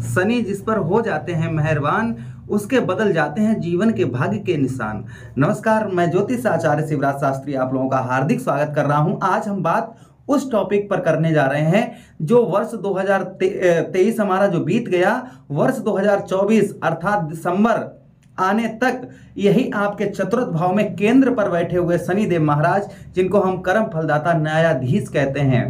शनि जिस पर हो जाते हैं मेहरबान, उसके बदल जाते हैं जीवन के भाग्य के निशान। नमस्कार, मैं ज्योतिष आचार्य शिवराज शास्त्री आप लोगों का हार्दिक स्वागत कर रहा हूं। आज हम बात उस टॉपिक पर करने जा रहे हैं जो वर्ष 2023 हमारा जो बीत गया, वर्ष 2024 अर्थात दिसंबर आने तक यही आपके चतुर्थ भाव में केंद्र पर बैठे हुए शनिदेव महाराज, जिनको हम कर्म फलदाता न्यायाधीश कहते हैं,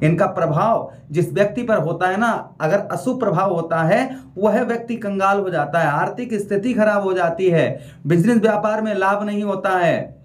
इनका प्रभाव जिस व्यक्ति पर होता है ना, अगर अशुभ प्रभाव होता है वह व्यक्ति कंगाल हो जाता है, आर्थिक स्थिति खराब हो जाती है, बिजनेस व्यापार में लाभ नहीं होता है,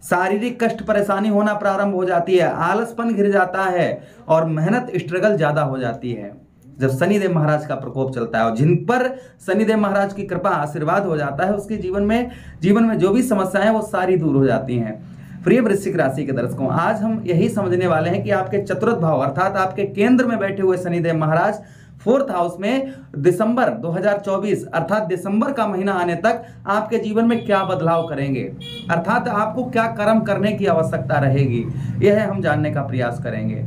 शारीरिक कष्ट परेशानी होना प्रारंभ हो जाती है, आलसपन घिर जाता है और मेहनत स्ट्रगल ज्यादा हो जाती है जब शनिदेव महाराज का प्रकोप चलता है। और जिन पर शनिदेव महाराज की कृपा आशीर्वाद हो जाता है, उसके जीवन में जो भी समस्याएं हैं वो सारी दूर हो जाती हैं। प्रिय वृश्चिक राशि के दर्शकों, आज हम यही समझने वाले हैं कि आपके चतुर्थ भाव अर्थात आपके केंद्र में बैठे हुए शनिदेव महाराज फोर्थ हाउस में दिसंबर 2024 अर्थात दिसंबर का महीना आने तक आपके जीवन में क्या बदलाव करेंगे, अर्थात आपको क्या कर्म करने की आवश्यकता रहेगी, यह हम जानने का प्रयास करेंगे।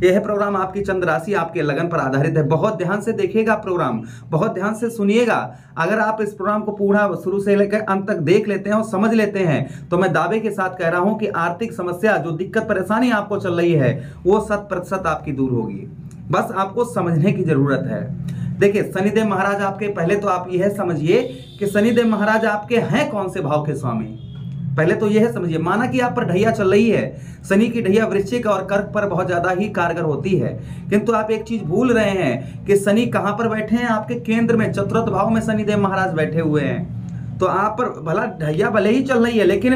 यह प्रोग्राम आपकी चंद्र राशि आपके लगन पर आधारित है। बहुत ध्यान से देखिएगा प्रोग्राम, बहुत ध्यान से सुनिएगा। अगर आप इस प्रोग्राम को पूरा शुरू से लेकर अंत तक देख लेते हैं और समझ लेते हैं तो मैं दावे के साथ कह रहा हूं कि आर्थिक समस्या, जो दिक्कत परेशानी आपको चल रही है, वो 100% आपकी दूर होगी। बस आपको समझने की जरूरत है। देखिए, शनिदेव महाराज आपके, पहले तो आप यह समझिए कि शनिदेव महाराज आपके हैं कौन से भाव के स्वामी। पहले तो यह समझिए, माना कि आप पर ढैया चल रही है, शनि की ढैया वृश्चिक और कर्क पर बहुत ज्यादा ही कारगर होती है, किंतु आप एक चीज भूल रहे हैं कि शनि कहां पर बैठे हैं, आपके केंद्र में चतुर्थ भाव में शनिदेव महाराज बैठे हुए हैं। तो आप पर भला ढैया भले ही चल रही है, लेकिन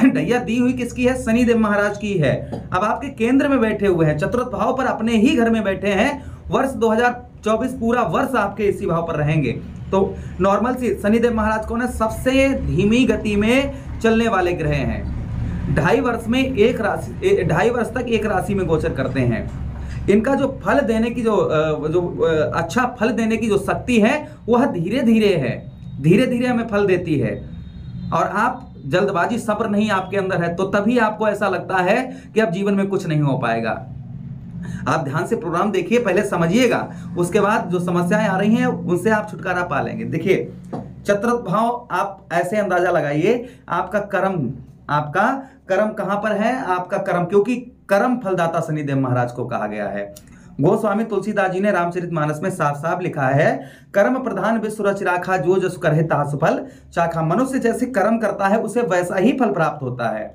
ढैया दी हुई किसकी है? शनिदेव महाराज की है। अब आपके केंद्र में बैठे हुए हैं, चतुर्थ भाव पर अपने ही घर में बैठे हैं। वर्ष 2024 पूरा वर्ष आपके इसी भाव पर रहेंगे। तो नॉर्मल सी शनिदेव महाराज कौन है? सबसे धीमी गति में चलने वाले ग्रह हैं। 2.5 वर्ष में एक राशि, 2.5 वर्ष तक एक राशि में गोचर करते हैं। इनका जो फल देने की जो अच्छा फल देने की जो शक्ति है वह धीरे धीरे है, धीरे धीरे हमें फल देती है। और आप जल्दबाजी, सब्र नहीं आपके अंदर है, तो तभी आपको ऐसा लगता है कि अब जीवन में कुछ नहीं हो पाएगा। आप ध्यान से प्रोग्राम देखिए, पहले समझिएगा, उसके बाद जो समस्याएं आ रही हैं उनसे आप छुटकारा पा लेंगे। देखिए, चतुर्थ भाव आप ऐसे अंदाजा लगाइए, आपका कर्म कहां पर है? आपका कर्म, क्योंकि कर्म फलदाता शनिदेव महाराज को कहा गया है। गोस्वामी तुलसीदास जी ने रामचरितमानस में साफ साफ लिखा है, कर्म प्रधान विश्व रच राखा, जो जस करे तासु फल चाखा। मनुष्य जैसे कर्म करता है उसे वैसा ही फल प्राप्त होता है।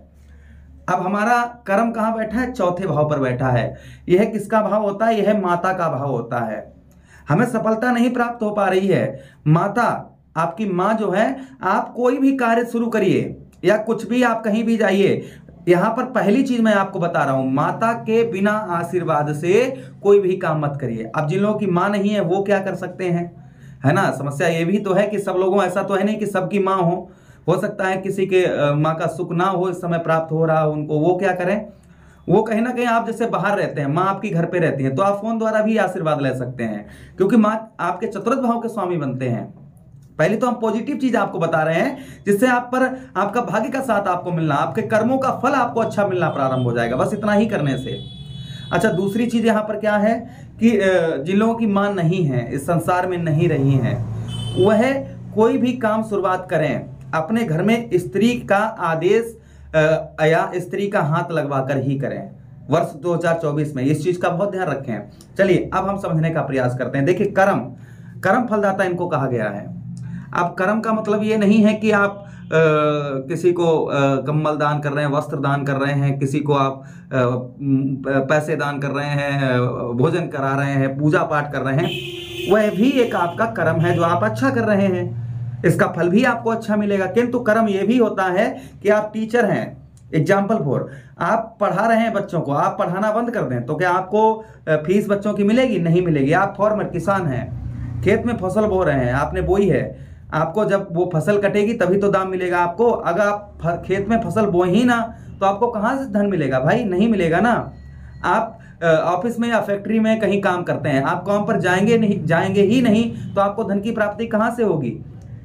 अब हमारा कर्म कहां बैठा है? चौथे भाव पर बैठा है। यह किसका भाव होता है? यह माता का भाव होता है। हमें सफलता नहीं प्राप्त हो पा रही है, माता, आपकी माँ जो है, आप कोई भी कार्य शुरू करिए या कुछ भी, आप कहीं भी जाइए, यहां पर पहली चीज मैं आपको बता रहा हूं, माता के बिना आशीर्वाद से कोई भी काम मत करिए। अब जिन लोगों की माँ नहीं है वो क्या कर सकते हैं, है ना? समस्या ये भी तो है कि सब लोगों, ऐसा तो है नहीं कि सबकी माँ हो सकता है किसी के माँ का सुख ना हो, इस समय प्राप्त हो रहा हो उनको, वो क्या करें? वो कहीं ना कहीं, आप जैसे बाहर रहते हैं, माँ आपकी घर पे रहती है, तो आप फोन द्वारा भी आशीर्वाद ले सकते हैं, क्योंकि माँ आपके चतुर्थ भाव के स्वामी बनते हैं। पहले तो हम पॉजिटिव चीज आपको बता रहे हैं, जिससे आप पर आपका भाग्य का साथ आपको मिलना, आपके कर्मों का फल आपको अच्छा मिलना प्रारंभ हो जाएगा, बस इतना ही करने से। अच्छा, दूसरी चीज यहाँ पर क्या है कि जिन लोगों की मां नहीं है, इस संसार में नहीं रही हैं, वह कोई भी काम शुरुआत करें, अपने घर में स्त्री का आदेश या स्त्री का हाथ लगवा कर ही करें। वर्ष 2024 में इस चीज का बहुत ध्यान रखें। चलिए अब हम समझने का प्रयास करते हैं। देखिए, कर्म फलदाता इनको कहा गया है। अब कर्म का मतलब ये नहीं है कि आप किसी को कम्बल दान कर रहे हैं, वस्त्र दान कर रहे हैं, किसी को आप पैसे दान कर रहे हैं, भोजन करा रहे हैं, पूजा पाठ कर रहे हैं, वह भी एक आपका कर्म है जो आप अच्छा कर रहे हैं, इसका फल भी आपको अच्छा मिलेगा। किंतु कर्म यह भी होता है कि आप टीचर हैं, एग्जाम्पल फॉर, आप पढ़ा रहे हैं बच्चों को, आप पढ़ाना बंद कर दें तो क्या आपको फीस बच्चों की मिलेगी? नहीं मिलेगी। आप फार्मर, किसान हैं, खेत में फसल बो रहे हैं, आपने बोई है, आपको जब वो फसल कटेगी तभी तो दाम मिलेगा आपको। अगर आप खेत में फसल बो ही ना तो आपको कहाँ से धन मिलेगा भाई? नहीं मिलेगा ना। आप ऑफिस में या फैक्ट्री में कहीं काम करते हैं, आप काम पर जाएंगे ही नहीं तो आपको धन की प्राप्ति कहाँ से होगी?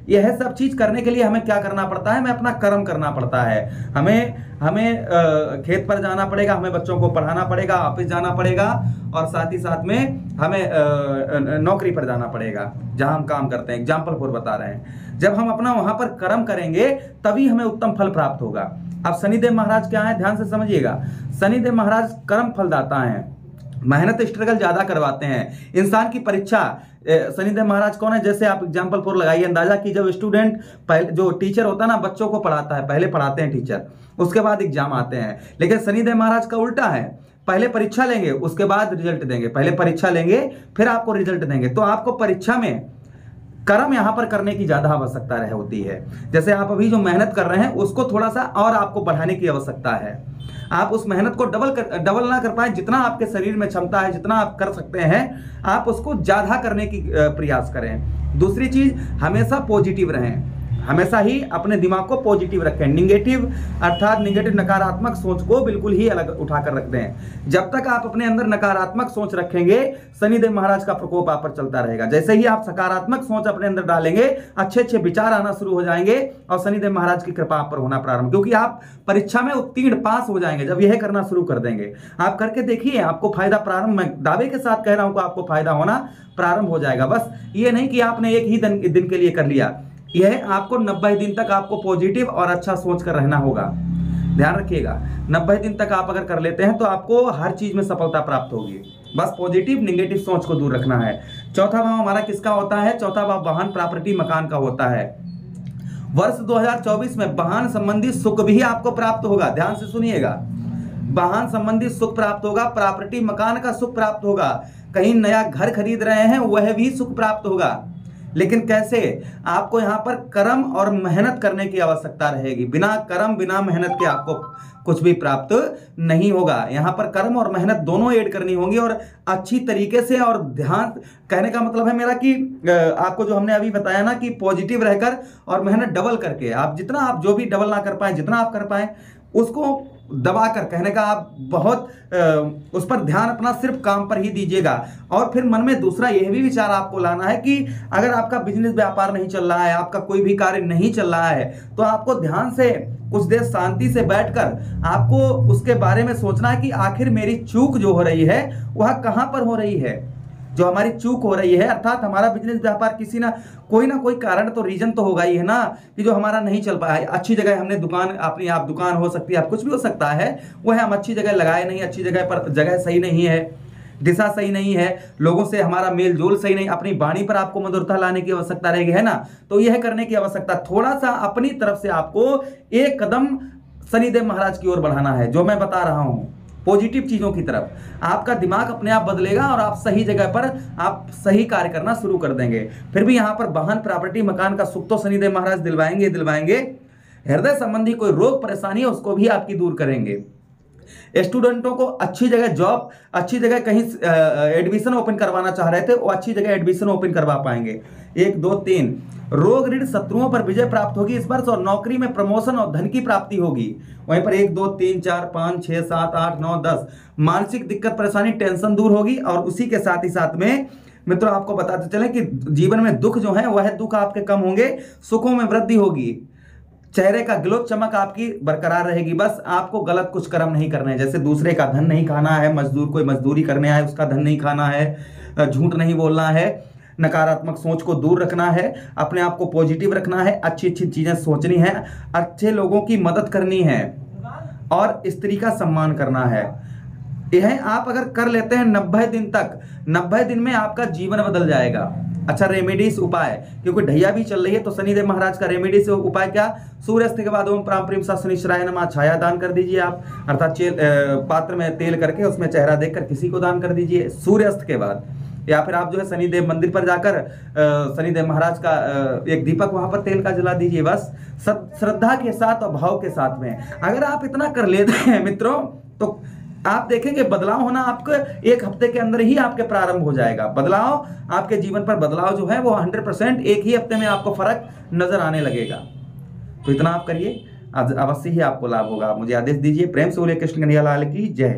यह सब चीज करने के लिए हमें क्या करना पड़ता है? हमें अपना कर्म करना पड़ता है। हमें खेत पर जाना पड़ेगा, हमें बच्चों को पढ़ाना पड़ेगा, ऑफिस जाना पड़ेगा और साथ ही साथ में हमें नौकरी पर जाना पड़ेगा जहां हम काम करते हैं, एग्जाम्पल फॉर बता रहे हैं। जब हम अपना वहां पर कर्म करेंगे तभी हमें उत्तम फल प्राप्त होगा। अब शनिदेव महाराज क्या है, ध्यान से समझिएगा। शनिदेव महाराज कर्म फलदाता हैं, मेहनत स्ट्रगल ज्यादा करवाते हैं इंसान की परीक्षा। शनिदेव महाराज कौन है, जैसे आप एग्जाम्पल फॉर लगाइए, अंदाजा की जब स्टूडेंट पहले जो टीचर होता है ना बच्चों को पढ़ाता है, पहले पढ़ाते हैं टीचर, उसके बाद एग्जाम आते हैं। लेकिन शनिदेव महाराज का उल्टा है, पहले परीक्षा लेंगे उसके बाद रिजल्ट देंगे, पहले परीक्षा लेंगे फिर आपको रिजल्ट देंगे। तो आपको परीक्षा में कर्म यहां पर करने की ज्यादा आवश्यकता रह होती है। जैसे आप अभी जो मेहनत कर रहे हैं उसको थोड़ा सा और आपको बढ़ाने की आवश्यकता है। आप उस मेहनत को डबल ना कर पाए, जितना आपके शरीर में क्षमता है, जितना आप कर सकते हैं, आप उसको ज्यादा करने की प्रयास करें। दूसरी चीज, हमेशा पॉजिटिव रहें, हमेशा ही अपने दिमाग को पॉजिटिव रखें। निगेटिव अर्थात निगेटिव नकारात्मक सोच को बिल्कुल ही अलग उठाकर रख दें। जब तक आप अपने अंदर नकारात्मक सोच रखेंगे शनिदेव महाराज का प्रकोप आप पर चलता रहेगा। जैसे ही आप सकारात्मक सोच अपने अंदर डालेंगे अच्छे अच्छे विचार आना शुरू हो जाएंगे और शनिदेव महाराज की कृपा आप पर होना प्रारंभ, क्योंकि आप परीक्षा में उत्तीर्ण पास हो जाएंगे जब यह करना शुरू कर देंगे। आप करके देखिए, आपको फायदा प्रारंभ, मैं दावे के साथ कह रहा हूं कि आपको फायदा होना प्रारंभ हो जाएगा। बस ये नहीं कि आपने एक ही दिन के लिए कर लिया, यह आपको 90 दिन तक आपको पॉजिटिव और अच्छा सोच कर रहना होगा। ध्यान रखिएगा, 90 दिन तक आप अगर कर लेते हैं तो आपको हर चीज में सफलता प्राप्त होगी। बस पॉजिटिव निगेटिव सोच को दूर रखना है। चौथा भाव हमारा किसका होता है, चौथा भाव वाहन प्रॉपर्टी मकान का होता है। वर्ष 2024 में वाहन संबंधी सुख भी आपको प्राप्त होगा। ध्यान से सुनिएगा, वाहन संबंधी सुख प्राप्त होगा, प्रॉपर्टी मकान का सुख प्राप्त होगा, कहीं नया घर खरीद रहे हैं वह भी सुख प्राप्त होगा। लेकिन कैसे, आपको यहां पर कर्म और मेहनत करने की आवश्यकता रहेगी। बिना कर्म बिना मेहनत के आपको कुछ भी प्राप्त नहीं होगा। यहां पर कर्म और मेहनत दोनों ऐड करनी होंगी और अच्छी तरीके से। और ध्यान, कहने का मतलब है मेरा कि आपको जो हमने अभी बताया ना कि पॉजिटिव रहकर और मेहनत डबल करके, आप जितना आप जो भी डबल ना कर पाए, जितना आप कर पाए उसको दबाकर, कहने का आप बहुत उस पर ध्यान अपना सिर्फ काम पर ही दीजिएगा। और फिर मन में दूसरा यह भी विचार आपको लाना है कि अगर आपका बिजनेस व्यापार नहीं चल रहा है, आपका कोई भी कार्य नहीं चल रहा है, तो आपको ध्यान से कुछ देर शांति से बैठकर आपको उसके बारे में सोचना है कि आखिर मेरी चूक जो हो रही है वह कहां पर हो रही है। जो हमारी चूक हो रही है, अर्थात हमारा बिजनेस व्यापार किसी ना कोई कारण तो रीजन तो होगा ही है ना कि जो हमारा नहीं चल पाया है। अच्छी जगह हमने दुकान, अपनी आप दुकान हो सकती है, आप कुछ भी हो सकता है, वह हम अच्छी जगह लगाए नहीं, अच्छी जगह पर जगह सही नहीं है, दिशा सही नहीं है, लोगों से हमारा मेल जोल सही नहीं, अपनी वाणी पर आपको मधुरता लाने की आवश्यकता रहेगी, है ना। तो यह करने की आवश्यकता, थोड़ा सा अपनी तरफ से आपको एक कदम शनिदेव महाराज की ओर बढ़ाना है। जो मैं बता रहा हूं पॉजिटिव चीजों की तरफ, आपका दिमाग अपने आप बदलेगा और आप सही जगह पर आप सही कार्य करना शुरू कर देंगे। फिर भी यहां पर वाहन प्रॉपर्टी मकान का सुख तो शनिदेव महाराज दिलवाएंगे। हृदय संबंधी कोई रोग परेशानी है उसको भी आपकी दूर करेंगे। स्टूडेंटों को अच्छी जगह जॉब, अच्छी जगह कहीं एडमिशन ओपन करवाना चाह रहे थे, वो अच्छी जगह एडमिशन ओपन करवा पाएंगे। 1 2 3 रोग ऋण शत्रुओं पर विजय प्राप्त होगी इस वर्ष और नौकरी में प्रमोशन और धन की प्राप्ति होगी। वहीं पर 1 2 3 4 5 6 7 8 9 10 मानसिक दिक्कत परेशानी टेंशन दूर होगी। और उसी के साथ ही साथ में मित्रों आपको बताते चलें कि जीवन में दुख जो है वह दुख आपके कम होंगे, सुखों में वृद्धि होगी, चेहरे का ग्लो चमक आपकी बरकरार रहेगी। बस आपको गलत कुछ कर्म नहीं करने हैं, जैसे दूसरे का धन नहीं खाना है, मजदूर कोई मजदूरी करने आए उसका धन नहीं खाना है, झूठ नहीं बोलना है, नकारात्मक सोच को दूर रखना है, अपने आप को पॉजिटिव रखना है, अच्छी अच्छी चीजें सोचनी है, अच्छे लोगों की मदद करनी है और स्त्री का सम्मान करना है। यह आप अगर कर लेते हैं 90 दिन तक, 90 दिन में आपका जीवन बदल जाएगा। अच्छा, रेमेडीज उपाय, क्योंकि ढैया भी चल रही है तो शनिदेव महाराज का रेमेडीज उपाय क्या, सूर्यास्त के बाद ओम प्राम प्रीम सा शनिश्चराय नमः छाया दान कर दीजिए आप, अर्थात पात्र में तेल करके उसमें चेहरा देखकर किसी को दान कर दीजिए सूर्यास्त के बाद। या फिर आप जो है शनिदेव मंदिर पर जाकर शनिदेव महाराज का एक दीपक वहां पर तेल का जला दीजिए। बस श्रद्धा के साथ और भाव के साथ में अगर आप इतना कर लेते हैं मित्रों, तो आप देखेंगे बदलाव होना आपको 1 हफ्ते के अंदर ही आपके प्रारंभ हो जाएगा। बदलाव, आपके जीवन पर बदलाव जो है वो 100% एक ही हफ्ते में आपको फर्क नजर आने लगेगा। तो इतना आप करिए, अवश्य ही आपको लाभ होगा। मुझे आदेश दीजिए। प्रेम से बोलिए कृष्ण कन्हैया लाल की जय।